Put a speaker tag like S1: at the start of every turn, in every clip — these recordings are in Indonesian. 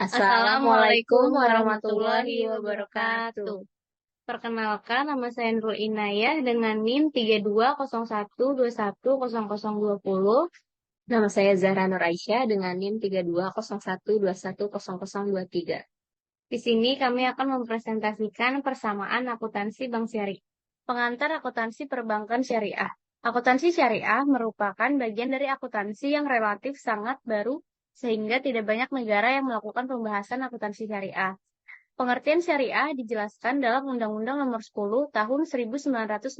S1: Assalamualaikum warahmatullahi wabarakatuh. Perkenalkan, nama saya Nurul Inayah dengan NIM 3201210020.
S2: Nama saya Zahra Nur Aisyah dengan NIM 3201210023.
S1: Di sini kami akan mempresentasikan persamaan akuntansi bank syariah. Pengantar akuntansi perbankan syariah. Akuntansi syariah merupakan bagian dari akuntansi yang relatif sangat baru sehingga tidak banyak negara yang melakukan pembahasan akuntansi syariah. Pengertian syariah dijelaskan dalam Undang-Undang Nomor 10 Tahun 1998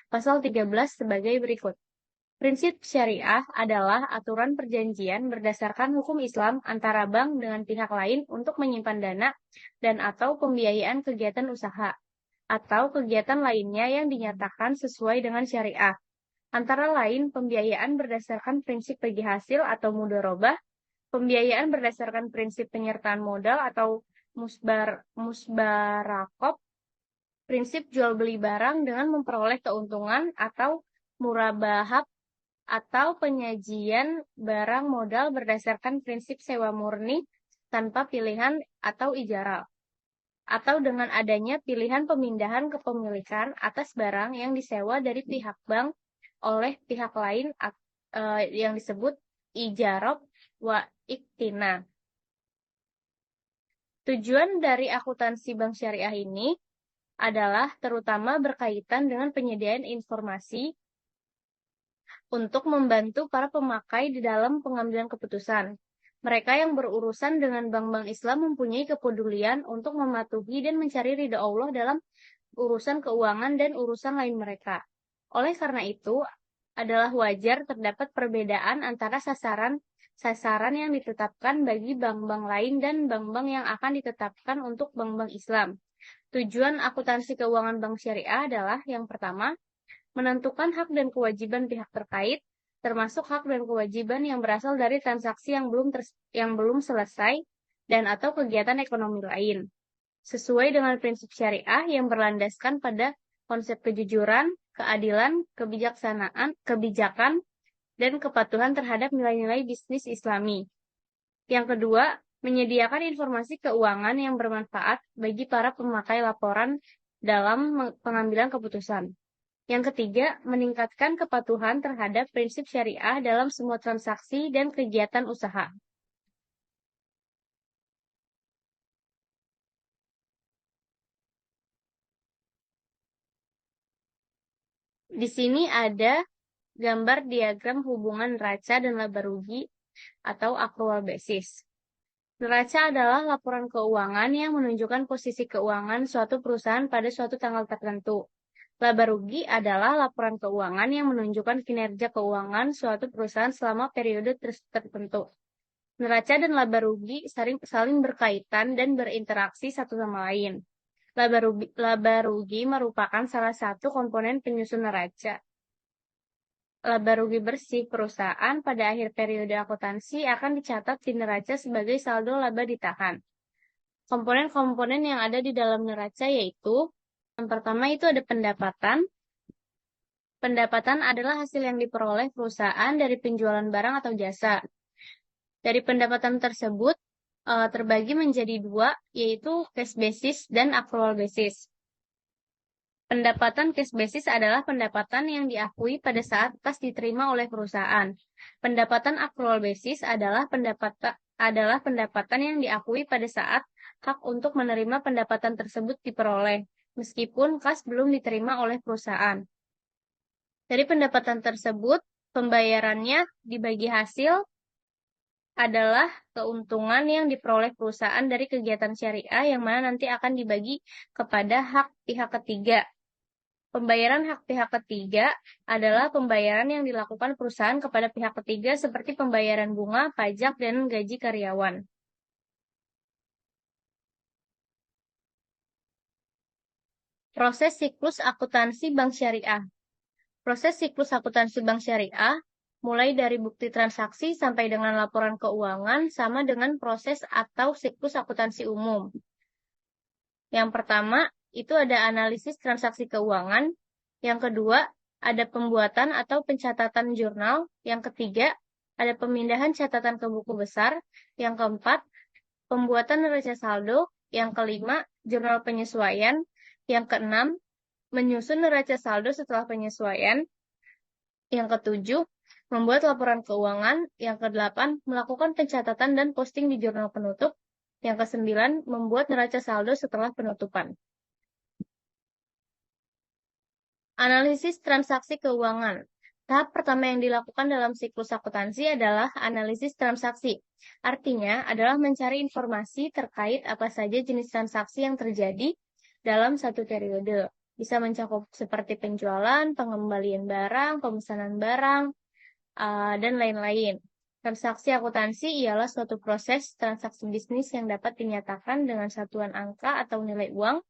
S1: Pasal 13 sebagai berikut. Prinsip syariah adalah aturan perjanjian berdasarkan hukum Islam antara bank dengan pihak lain untuk menyimpan dana dan atau pembiayaan kegiatan usaha atau kegiatan lainnya yang dinyatakan sesuai dengan syariah. Antara lain pembiayaan berdasarkan prinsip bagi hasil atau mudharabah, pembiayaan berdasarkan prinsip penyertaan modal atau musbarakop, prinsip jual beli barang dengan memperoleh keuntungan atau murabahah, atau penyajian barang modal berdasarkan prinsip sewa murni tanpa pilihan atau ijarah, atau dengan adanya pilihan pemindahan kepemilikan atas barang yang disewa dari pihak bank oleh pihak lain yang disebut ijarah wa iktina. Tujuan dari akuntansi bank syariah ini adalah terutama berkaitan dengan penyediaan informasi untuk membantu para pemakai di dalam pengambilan keputusan. Mereka yang berurusan dengan bank-bank Islam mempunyai kepedulian untuk mematuhi dan mencari ridha Allah dalam urusan keuangan dan urusan lain mereka. Oleh karena itu, adalah wajar terdapat perbedaan antara sasaran yang ditetapkan bagi bank-bank lain dan bank-bank yang akan ditetapkan untuk bank-bank Islam. Tujuan akuntansi keuangan bank syariah adalah yang pertama, menentukan hak dan kewajiban pihak terkait, termasuk hak dan kewajiban yang berasal dari transaksi yang belum selesai dan atau kegiatan ekonomi lain, sesuai dengan prinsip syariah yang berlandaskan pada konsep kejujuran, keadilan, kebijakan, dan kepatuhan terhadap nilai-nilai bisnis Islami. Yang kedua, menyediakan informasi keuangan yang bermanfaat bagi para pemakai laporan dalam pengambilan keputusan. Yang ketiga, meningkatkan kepatuhan terhadap prinsip syariah dalam semua transaksi dan kegiatan usaha. Di sini ada gambar diagram hubungan neraca dan laba rugi atau accrual basis. Neraca adalah laporan keuangan yang menunjukkan posisi keuangan suatu perusahaan pada suatu tanggal tertentu. Laba rugi adalah laporan keuangan yang menunjukkan kinerja keuangan suatu perusahaan selama periode tertentu. Neraca dan laba rugi saling berkaitan dan berinteraksi satu sama lain. Laba rugi merupakan salah satu komponen penyusun neraca. Laba rugi bersih perusahaan pada akhir periode akuntansi akan dicatat di neraca sebagai saldo laba ditahan. Komponen-komponen yang ada di dalam neraca yaitu, yang pertama itu ada pendapatan. Pendapatan adalah hasil yang diperoleh perusahaan dari penjualan barang atau jasa. Dari pendapatan tersebut terbagi menjadi dua, yaitu cash basis dan accrual basis. Pendapatan cash basis adalah pendapatan yang diakui pada saat kas diterima oleh perusahaan. Pendapatan accrual basis adalah pendapatan yang diakui pada saat hak untuk menerima pendapatan tersebut diperoleh, meskipun kas belum diterima oleh perusahaan. Dari pendapatan tersebut, pembayarannya dibagi hasil adalah keuntungan yang diperoleh perusahaan dari kegiatan syariah yang mana nanti akan dibagi kepada hak pihak ketiga. Pembayaran hak pihak ketiga adalah pembayaran yang dilakukan perusahaan kepada pihak ketiga seperti pembayaran bunga, pajak, dan gaji karyawan. Proses siklus akuntansi bank syariah. Proses siklus akuntansi bank syariah mulai dari bukti transaksi sampai dengan laporan keuangan sama dengan proses atau siklus akuntansi umum. Yang pertama, itu ada analisis transaksi keuangan. Yang kedua, ada pembuatan atau pencatatan jurnal. Yang ketiga, ada pemindahan catatan ke buku besar. Yang keempat, pembuatan neraca saldo. Yang kelima, jurnal penyesuaian. Yang keenam, menyusun neraca saldo setelah penyesuaian. Yang ketujuh, membuat laporan keuangan. Yang kedelapan, melakukan pencatatan dan posting di jurnal penutup. Yang kesembilan, membuat neraca saldo setelah penutupan. Analisis transaksi keuangan. Tahap pertama yang dilakukan dalam siklus akuntansi adalah analisis transaksi. Artinya adalah mencari informasi terkait apa saja jenis transaksi yang terjadi dalam satu periode. Bisa mencakup seperti penjualan, pengembalian barang, pemesanan barang, dan lain-lain. Transaksi akuntansi ialah suatu proses transaksi bisnis yang dapat dinyatakan dengan satuan angka atau nilai uang.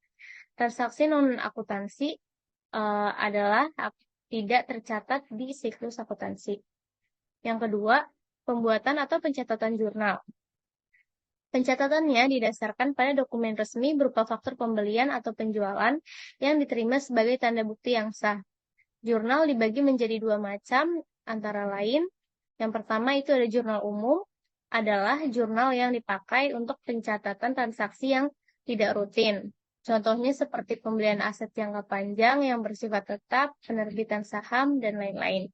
S1: Transaksi non-akuntansi adalah tidak tercatat di siklus akuntansi. Yang kedua, pembuatan atau pencatatan jurnal. Pencatatannya didasarkan pada dokumen resmi berupa faktur pembelian atau penjualan yang diterima sebagai tanda bukti yang sah. Jurnal dibagi menjadi dua macam, antara lain, yang pertama itu ada jurnal umum, adalah jurnal yang dipakai untuk pencatatan transaksi yang tidak rutin. Contohnya seperti pembelian aset jangka panjang yang bersifat tetap, penerbitan saham, dan lain-lain.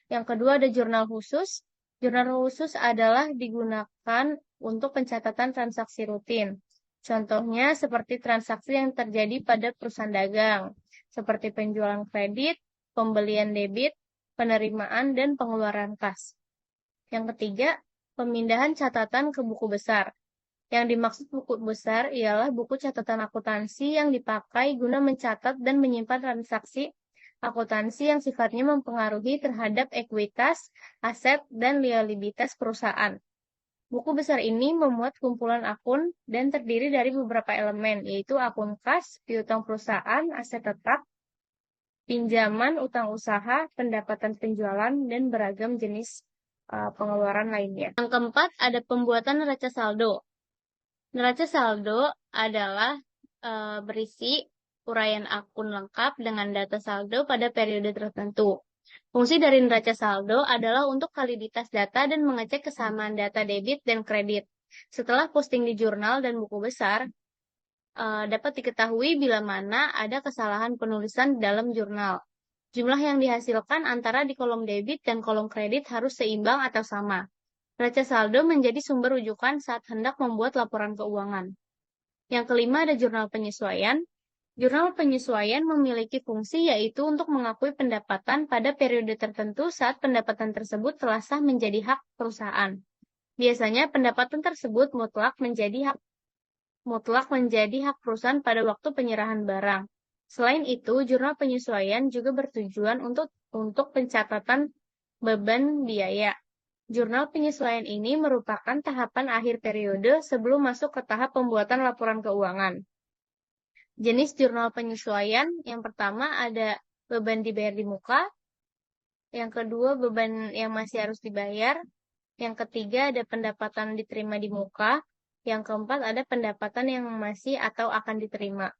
S1: Yang kedua ada jurnal khusus. Jurnal khusus adalah digunakan untuk pencatatan transaksi rutin. Contohnya seperti transaksi yang terjadi pada perusahaan dagang, seperti penjualan kredit, pembelian debit, penerimaan, dan pengeluaran kas. Yang ketiga, pemindahan catatan ke buku besar. Yang dimaksud buku besar ialah buku catatan akuntansi yang dipakai guna mencatat dan menyimpan transaksi akuntansi yang sifatnya mempengaruhi terhadap ekuitas, aset, dan liabilitas perusahaan. Buku besar ini memuat kumpulan akun dan terdiri dari beberapa elemen, yaitu akun kas, piutang perusahaan, aset tetap, pinjaman, utang usaha, pendapatan penjualan, dan beragam jenis pengeluaran lainnya. Yang keempat, ada pembuatan neraca saldo. Neraca saldo adalah berisi uraian akun lengkap dengan data saldo pada periode tertentu. Fungsi dari neraca saldo adalah untuk validitas data dan mengecek kesamaan data debit dan kredit. Setelah posting di jurnal dan buku besar, dapat diketahui bila mana ada kesalahan penulisan dalam jurnal. Jumlah yang dihasilkan antara di kolom debit dan kolom kredit harus seimbang atau sama. Neraca saldo menjadi sumber rujukan saat hendak membuat laporan keuangan. Yang kelima ada jurnal penyesuaian. Jurnal penyesuaian memiliki fungsi yaitu untuk mengakui pendapatan pada periode tertentu saat pendapatan tersebut telah sah menjadi hak perusahaan. Biasanya pendapatan tersebut mutlak menjadi hak perusahaan pada waktu penyerahan barang. Selain itu, jurnal penyesuaian juga bertujuan untuk pencatatan beban biaya. Jurnal penyesuaian ini merupakan tahapan akhir periode sebelum masuk ke tahap pembuatan laporan keuangan. Jenis jurnal penyesuaian, yang pertama ada beban dibayar di muka, yang kedua beban yang masih harus dibayar, yang ketiga ada pendapatan diterima di muka, yang keempat ada pendapatan yang masih atau akan diterima.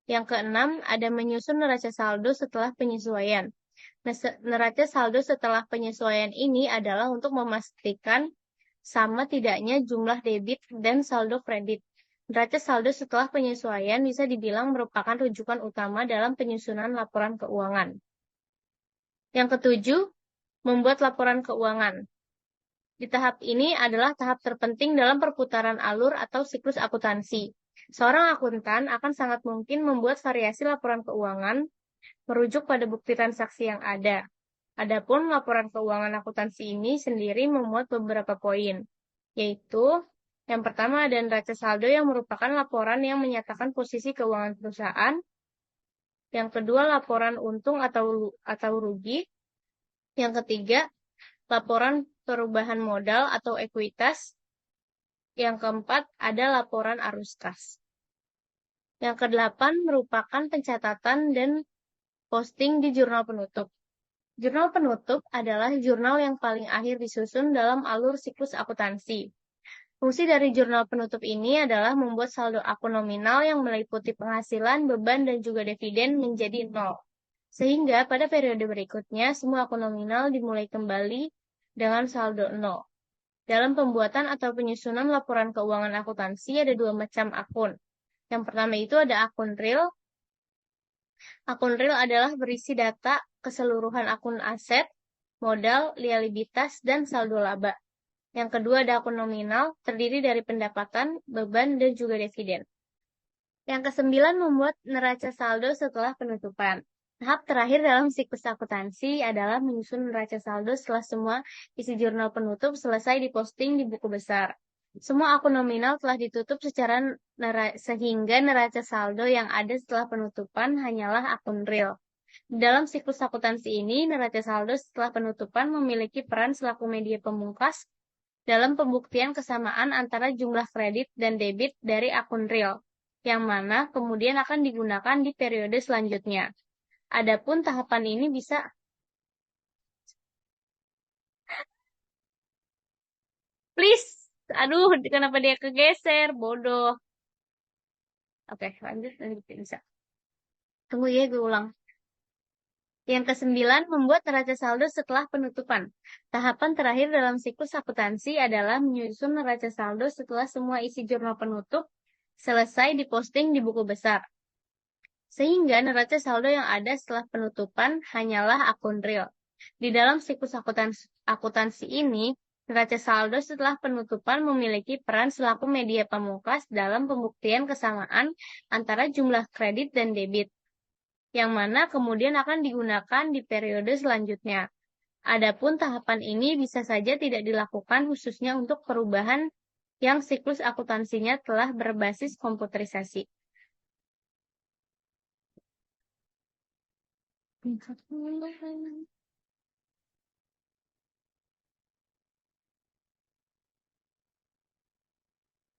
S1: Yang keenam ada menyusun neraca saldo setelah penyesuaian. Neraca saldo setelah penyesuaian ini adalah untuk memastikan sama tidaknya jumlah debit dan saldo kredit. Neraca saldo setelah penyesuaian bisa dibilang merupakan rujukan utama dalam penyusunan laporan keuangan. Yang ketujuh, membuat laporan keuangan. Di tahap ini adalah tahap terpenting dalam perputaran alur atau siklus akuntansi. Seorang akuntan akan sangat mungkin membuat variasi laporan keuangan merujuk pada bukti transaksi yang ada. Adapun laporan keuangan akuntansi ini sendiri memuat beberapa poin, yaitu yang pertama ada neraca saldo yang merupakan laporan yang menyatakan posisi keuangan perusahaan. Yang kedua, laporan untung atau rugi. Yang ketiga, laporan perubahan modal atau ekuitas. Yang keempat, ada laporan arus kas. Yang kedelapan merupakan pencatatan dan posting di jurnal penutup. Jurnal penutup adalah jurnal yang paling akhir disusun dalam alur siklus akuntansi. Fungsi dari jurnal penutup ini adalah membuat saldo akun nominal yang meliputi penghasilan, beban, dan juga dividen menjadi 0. Sehingga pada periode berikutnya, semua akun nominal dimulai kembali dengan saldo 0. Dalam pembuatan atau penyusunan laporan keuangan akuntansi ada dua macam akun. Yang pertama itu ada akun real. Akun real adalah berisi data keseluruhan akun aset, modal, liabilitas, dan saldo laba. Yang kedua ada akun nominal, terdiri dari pendapatan, beban, dan juga dividen. Yang kesembilan membuat neraca saldo setelah penutupan. Tahap terakhir dalam siklus akuntansi adalah menyusun neraca saldo setelah semua isi jurnal penutup selesai diposting di buku besar. Semua akun nominal telah ditutup sehingga neraca saldo yang ada setelah penutupan hanyalah akun real. Dalam siklus akuntansi ini, neraca saldo setelah penutupan memiliki peran selaku media pemungkas dalam pembuktian kesamaan antara jumlah kredit dan debit dari akun real, yang mana kemudian akan digunakan di periode selanjutnya. Adapun tahapan ini bisa please, aduh, kenapa dia kegeser, bodoh. Oke, lanjut bisa. Tunggu ya, gue ulang. Yang kesembilan, membuat neraca saldo setelah penutupan. Tahapan terakhir dalam siklus akuntansi adalah menyusun neraca saldo setelah semua isi jurnal penutup selesai diposting di buku besar. Sehingga neraca saldo yang ada setelah penutupan hanyalah akun real. Di dalam siklus akuntansi ini, neraca saldo setelah penutupan memiliki peran selaku media pamungkas dalam pembuktian kesamaan antara jumlah kredit dan debit, yang mana kemudian akan digunakan di periode selanjutnya. Adapun tahapan ini bisa saja tidak dilakukan khususnya untuk perubahan yang siklus akuntansinya telah berbasis komputerisasi.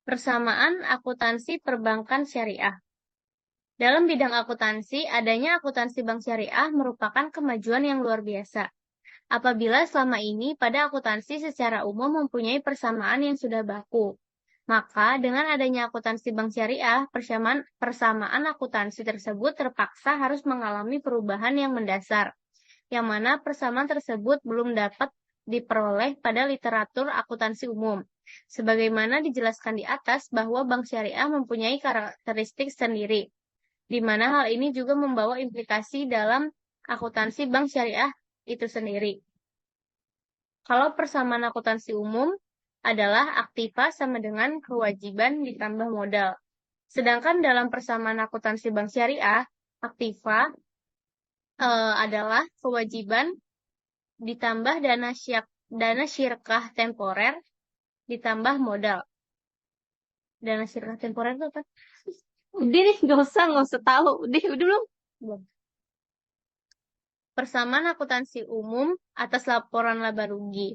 S1: Persamaan akuntansi perbankan syariah. Dalam bidang akuntansi, adanya akuntansi bank syariah merupakan kemajuan yang luar biasa. Apabila selama ini pada akuntansi secara umum mempunyai persamaan yang sudah baku, maka dengan adanya akuntansi bank syariah, persamaan akuntansi tersebut terpaksa harus mengalami perubahan yang mendasar, yang mana persamaan tersebut belum dapat diperoleh pada literatur akuntansi umum. Sebagaimana dijelaskan di atas bahwa bank syariah mempunyai karakteristik sendiri, di mana hal ini juga membawa implikasi dalam akuntansi bank syariah itu sendiri. Kalau persamaan akuntansi umum adalah aktiva sama dengan kewajiban ditambah modal. Sedangkan dalam persamaan akuntansi bank syariah, aktiva adalah kewajiban ditambah dana syirkah temporer ditambah modal. Dana syirkah temporer itu apa?
S2: Udah nih, nggak usah tahu. Udah belum?
S1: Belum. Persamaan akuntansi umum atas laporan laba rugi.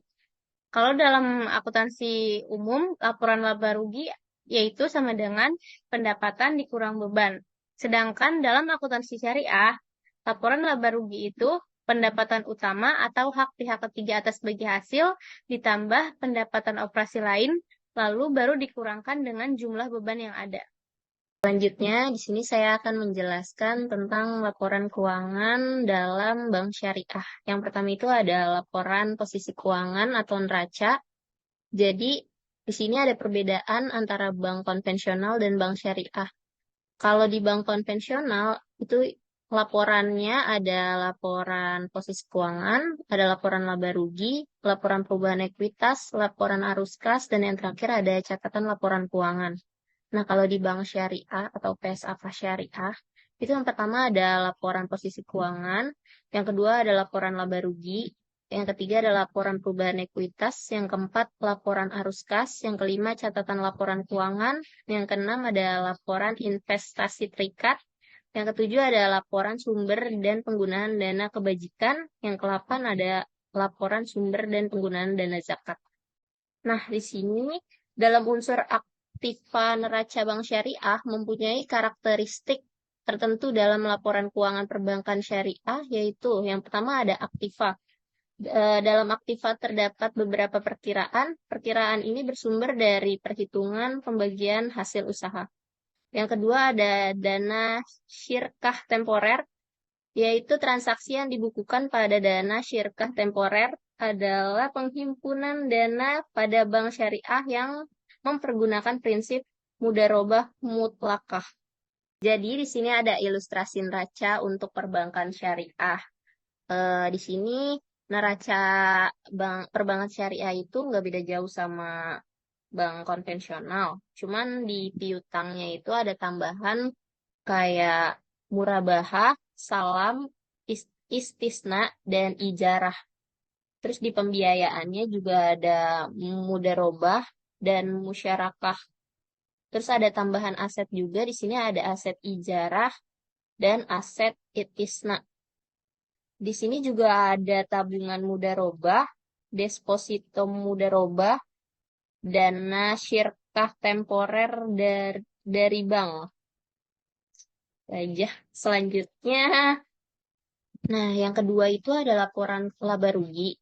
S1: Kalau dalam akuntansi umum, laporan laba rugi yaitu sama dengan pendapatan dikurang beban. Sedangkan dalam akuntansi syariah, laporan laba rugi itu pendapatan utama atau hak pihak ketiga atas bagi hasil ditambah pendapatan operasi lain, lalu baru dikurangkan dengan jumlah beban yang ada.
S2: Selanjutnya, di sini saya akan menjelaskan tentang laporan keuangan dalam bank syariah. Yang pertama itu ada laporan posisi keuangan atau neraca. Jadi, di sini ada perbedaan antara bank konvensional dan bank syariah. Kalau di bank konvensional, itu laporannya ada laporan posisi keuangan, ada laporan laba rugi, laporan perubahan ekuitas, laporan arus kas, dan yang terakhir ada catatan laporan keuangan. Nah, kalau di bank syariah atau PSAK syariah, itu yang pertama ada laporan posisi keuangan, yang kedua ada laporan laba rugi, yang ketiga ada laporan perubahan ekuitas, yang keempat laporan arus kas, yang kelima catatan laporan keuangan, yang keenam ada laporan investasi terikat, yang ketujuh ada laporan sumber dan penggunaan dana kebajikan, yang kedelapan ada laporan sumber dan penggunaan dana zakat. Nah, di sini dalam unsur aktiva neraca bank syariah mempunyai karakteristik tertentu dalam laporan keuangan perbankan syariah, yaitu yang pertama ada aktiva. Dalam aktiva terdapat beberapa perkiraan. Perkiraan ini bersumber dari perhitungan pembagian hasil usaha. Yang kedua ada dana syirkah temporer, yaitu transaksi yang dibukukan pada dana syirkah temporer adalah penghimpunan dana pada bank syariah yang mempergunakan prinsip mudharabah mutlakah. Jadi di sini ada ilustrasi neraca untuk perbankan syariah. Di sini neraca perbankan syariah itu nggak beda jauh sama bank konvensional. Cuman di piutangnya itu ada tambahan kayak murabahah, salam, istisna, dan ijarah. Terus di pembiayaannya juga ada mudharabah dan musyarakah. Terus ada tambahan aset juga. Di sini ada aset ijarah dan aset istisna. Di sini juga ada tabungan mudharabah, deposito mudharabah, dana syirkah temporer dari bank. Aja. Selanjutnya, nah yang kedua itu ada laporan laba rugi.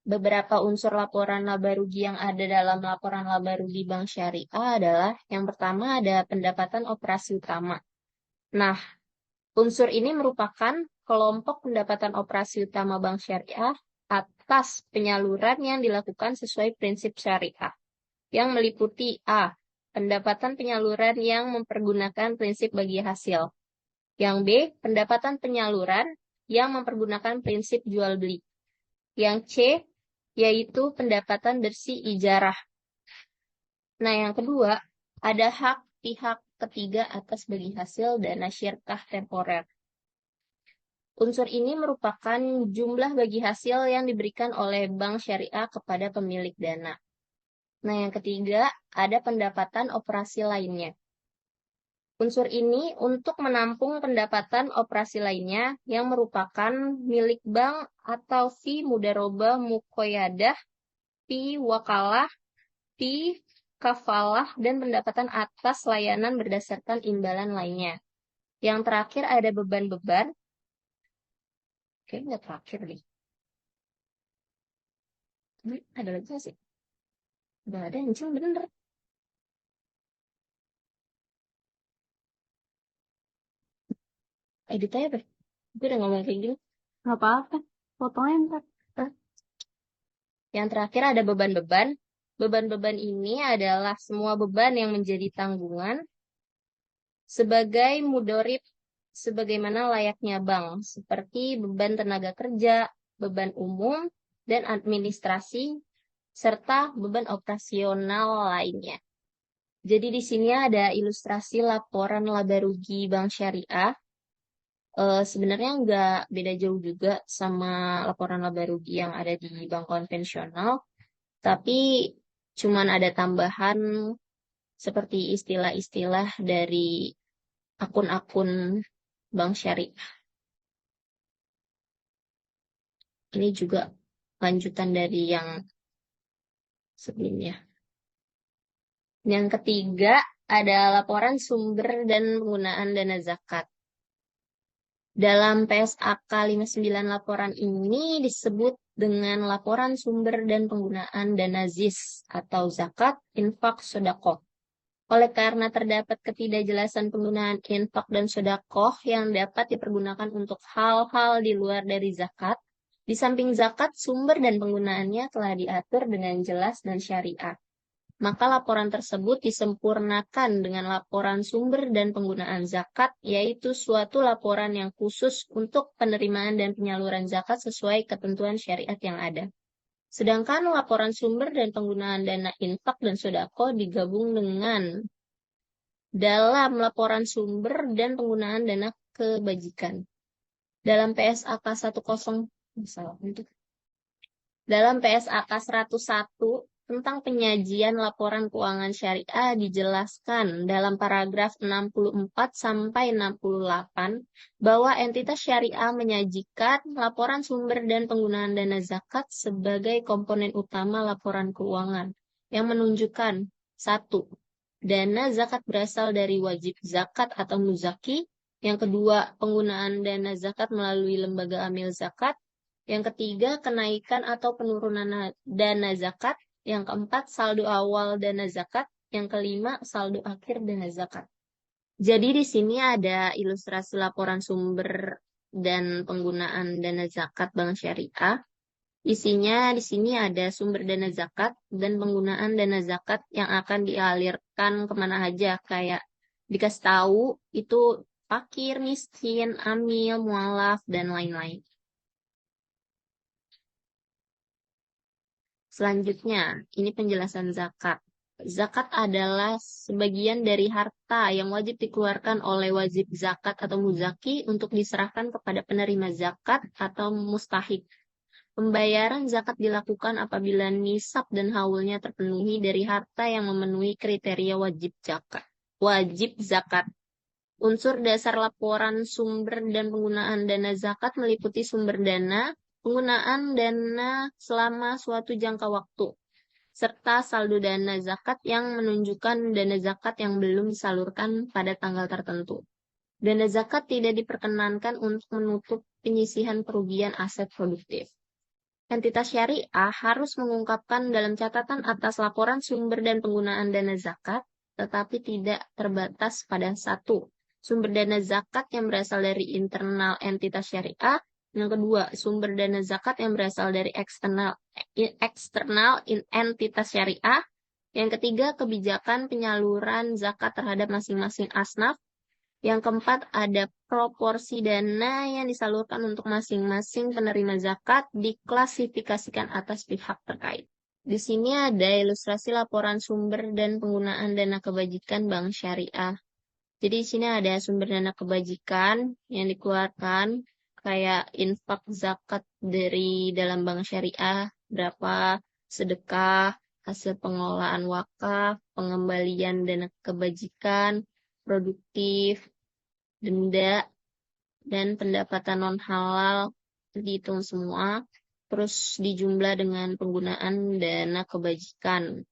S2: Beberapa unsur laporan laba rugi yang ada dalam laporan laba rugi bank syariah adalah yang pertama ada pendapatan operasi utama. Nah, unsur ini merupakan kelompok pendapatan operasi utama bank syariah atas penyaluran yang dilakukan sesuai prinsip syariah, yang meliputi A. Pendapatan penyaluran yang mempergunakan prinsip bagi hasil. Yang B. Pendapatan penyaluran yang mempergunakan prinsip jual beli. Yang C. Yaitu pendapatan bersih ijarah. Nah, yang kedua, ada hak pihak ketiga atas bagi hasil dana syirkah temporer. Unsur ini merupakan jumlah bagi hasil yang diberikan oleh bank syariah kepada pemilik dana. Nah, yang ketiga, ada pendapatan operasi lainnya. Unsur ini untuk menampung pendapatan operasi lainnya yang merupakan milik bank atau fee mudharabah muqayyadah, fee wakalah, fee kafalah, dan pendapatan atas layanan berdasarkan imbalan lainnya. Yang terakhir ada beban-beban. Oke, nggak terakhir nih. Ada lagi nggak sih? Nggak ada, anjing bener. Edit aja, Bre. Gue udah ngomong kayak gini.
S1: Nggak apa-apa. Fotonya ntar.
S2: Hah? Yang terakhir ada beban-beban. Beban-beban ini adalah semua beban yang menjadi tanggungan sebagai mudorib sebagaimana layaknya bank, seperti beban tenaga kerja, beban umum, dan administrasi, serta beban operasional lainnya. Jadi di sini ada ilustrasi laporan laba rugi bank syariah. Sebenarnya nggak beda jauh juga sama laporan laba rugi yang ada di bank konvensional, tapi cuman ada tambahan seperti istilah-istilah dari akun-akun bank syariah. Ini juga lanjutan dari yang sebelumnya. Yang ketiga ada laporan sumber dan penggunaan dana zakat. Dalam PSAK 59 laporan ini disebut dengan laporan sumber dan penggunaan dana ZIS atau zakat, infak, sedekah. Oleh karena terdapat ketidakjelasan penggunaan infak dan sedekah yang dapat dipergunakan untuk hal-hal di luar dari zakat, di samping zakat, sumber dan penggunaannya telah diatur dengan jelas dan syariat. Maka laporan tersebut disempurnakan dengan laporan sumber dan penggunaan zakat, yaitu suatu laporan yang khusus untuk penerimaan dan penyaluran zakat sesuai ketentuan syariat yang ada. Sedangkan laporan sumber dan penggunaan dana infak dan sedekah digabung dengan dalam laporan sumber dan penggunaan dana kebajikan. Dalam PSAK 10 dalam PSAK 101 tentang penyajian laporan keuangan syariah dijelaskan dalam paragraf 64 sampai 68 bahwa entitas syariah menyajikan laporan sumber dan penggunaan dana zakat sebagai komponen utama laporan keuangan yang menunjukkan 1. Dana zakat berasal dari wajib zakat atau muzaki. Yang kedua, penggunaan dana zakat melalui lembaga amil zakat. Yang ketiga, kenaikan atau penurunan dana zakat. Yang keempat, saldo awal dana zakat. Yang kelima, saldo akhir dana zakat. Jadi di sini ada ilustrasi laporan sumber dan penggunaan dana zakat bank syariah. Isinya di sini ada sumber dana zakat dan penggunaan dana zakat yang akan dialirkan kemana aja. Kayak dikasih tahu itu fakir, miskin, amil, mualaf, dan lain-lain. Selanjutnya, ini penjelasan zakat. Zakat adalah sebagian dari harta yang wajib dikeluarkan oleh wajib zakat atau muzaki untuk diserahkan kepada penerima zakat atau mustahik. Pembayaran zakat dilakukan apabila nisab dan haulnya terpenuhi dari harta yang memenuhi kriteria wajib zakat. Wajib zakat. Unsur dasar laporan sumber dan penggunaan dana zakat meliputi sumber dana, penggunaan dana selama suatu jangka waktu, serta saldo dana zakat yang menunjukkan dana zakat yang belum disalurkan pada tanggal tertentu. Dana zakat tidak diperkenankan untuk menutup penyisihan kerugian aset produktif. Entitas syariah harus mengungkapkan dalam catatan atas laporan sumber dan penggunaan dana zakat, tetapi tidak terbatas pada satu, sumber dana zakat yang berasal dari internal entitas syariah. Yang kedua, sumber dana zakat yang berasal dari eksternal entitas syariah. Yang ketiga, kebijakan penyaluran zakat terhadap masing-masing asnaf. Yang keempat, ada proporsi dana yang disalurkan untuk masing-masing penerima zakat diklasifikasikan atas pihak terkait. Di sini ada ilustrasi laporan sumber dan penggunaan dana kebajikan bank syariah. Jadi di sini ada sumber dana kebajikan yang dikeluarkan kayak infak zakat dari dalam bank syariah, berapa sedekah, hasil pengelolaan wakaf, pengembalian dana kebajikan, produktif, denda, dan pendapatan non-halal dihitung semua, terus dijumlah dengan penggunaan dana kebajikan.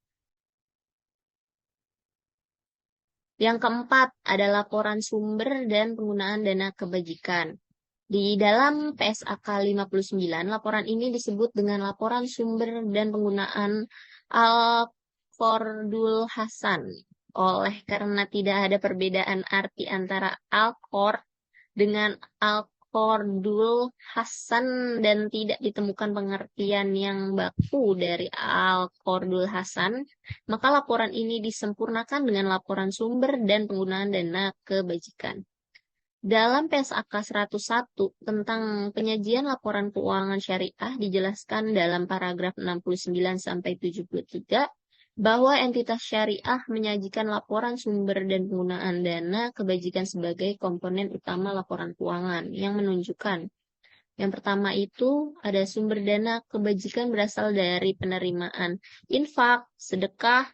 S2: Yang keempat ada laporan sumber dan penggunaan dana kebajikan. Di dalam PSAK 59, laporan ini disebut dengan laporan sumber dan penggunaan Al-Qordul Hasan. Oleh karena tidak ada perbedaan arti antara Al-Qord dengan Al-Qordul Hasan dan tidak ditemukan pengertian yang baku dari Al-Qordul Hasan, maka laporan ini disempurnakan dengan laporan sumber dan penggunaan dana kebajikan. Dalam PSAK 101 tentang penyajian laporan keuangan syariah dijelaskan dalam paragraf 69-73 bahwa entitas syariah menyajikan laporan sumber dan penggunaan dana kebajikan sebagai komponen utama laporan keuangan yang menunjukkan. Yang pertama itu ada sumber dana kebajikan berasal dari penerimaan infak, sedekah,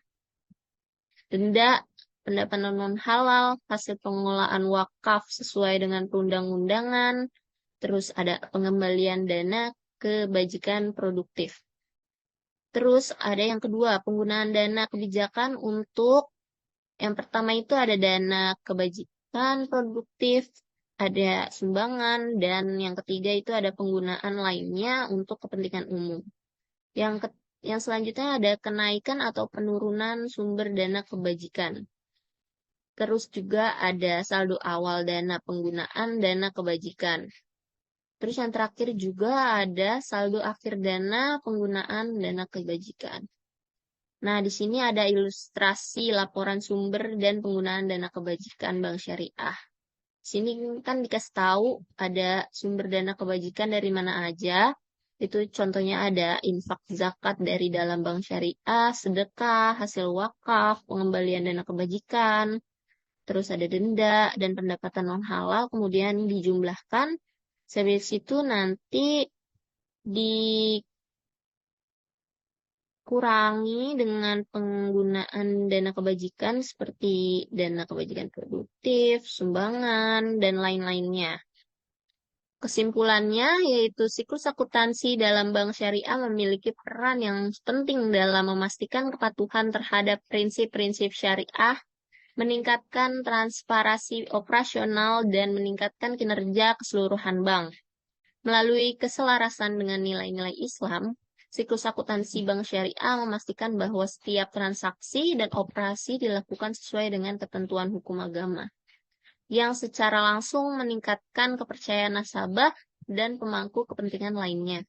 S2: denda, pendapatan non-halal, hasil pengelolaan wakaf sesuai dengan perundang-undangan, terus ada pengembalian dana kebajikan produktif. Terus ada yang kedua, penggunaan dana kebijakan untuk yang pertama itu ada dana kebajikan produktif, ada sumbangan, dan yang ketiga itu ada penggunaan lainnya untuk kepentingan umum. Yang selanjutnya ada kenaikan atau penurunan sumber dana kebajikan. Terus juga ada saldo awal dana penggunaan dana kebajikan. Terus yang terakhir juga ada saldo akhir dana penggunaan dana kebajikan. Nah, di sini ada ilustrasi laporan sumber dan penggunaan dana kebajikan bank syariah. Di sini kan dikasih tahu ada sumber dana kebajikan dari mana aja. Itu contohnya ada infak zakat dari dalam bank syariah, sedekah, hasil wakaf, pengembalian dana kebajikan, terus ada denda dan pendapatan non halal, kemudian dijumlahkan. Habis itu nanti dikurangi dengan penggunaan dana kebajikan seperti dana kebajikan produktif, sumbangan, dan lain-lainnya. Kesimpulannya yaitu siklus akuntansi dalam bank syariah memiliki peran yang penting dalam memastikan kepatuhan terhadap prinsip-prinsip syariah, meningkatkan transparansi operasional, dan meningkatkan kinerja keseluruhan bank. Melalui keselarasan dengan nilai-nilai Islam, siklus akuntansi bank syariah memastikan bahwa setiap transaksi dan operasi dilakukan sesuai dengan ketentuan hukum agama, yang secara langsung meningkatkan kepercayaan nasabah dan pemangku kepentingan lainnya.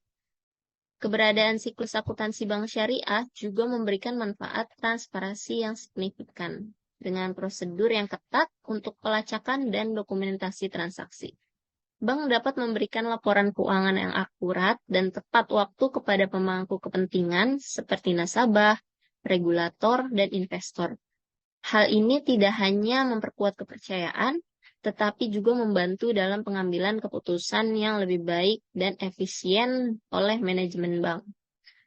S2: Keberadaan siklus akuntansi bank syariah juga memberikan manfaat transparansi yang signifikan dengan prosedur yang ketat untuk pelacakan dan dokumentasi transaksi. Bank dapat memberikan laporan keuangan yang akurat dan tepat waktu kepada pemangku kepentingan seperti nasabah, regulator, dan investor. Hal ini tidak hanya memperkuat kepercayaan, tetapi juga membantu dalam pengambilan keputusan yang lebih baik dan efisien oleh manajemen bank.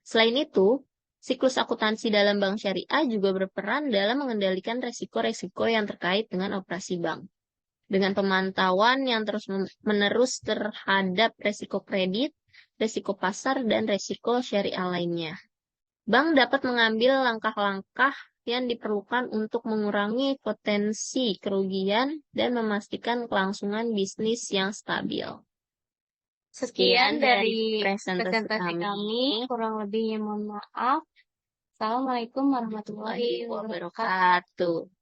S2: Selain itu, siklus akuntansi dalam bank syariah juga berperan dalam mengendalikan resiko-resiko yang terkait dengan operasi bank. Dengan pemantauan yang terus-menerus terhadap resiko kredit, resiko pasar, dan resiko syariah lainnya. Bank dapat mengambil langkah-langkah yang diperlukan untuk mengurangi potensi kerugian dan memastikan kelangsungan bisnis yang stabil.
S1: Sekian dari
S2: presentasi
S1: presentasi kami, kurang lebihnya mohon maaf. Assalamualaikum warahmatullahi wabarakatuh.
S2: wabarakatuh.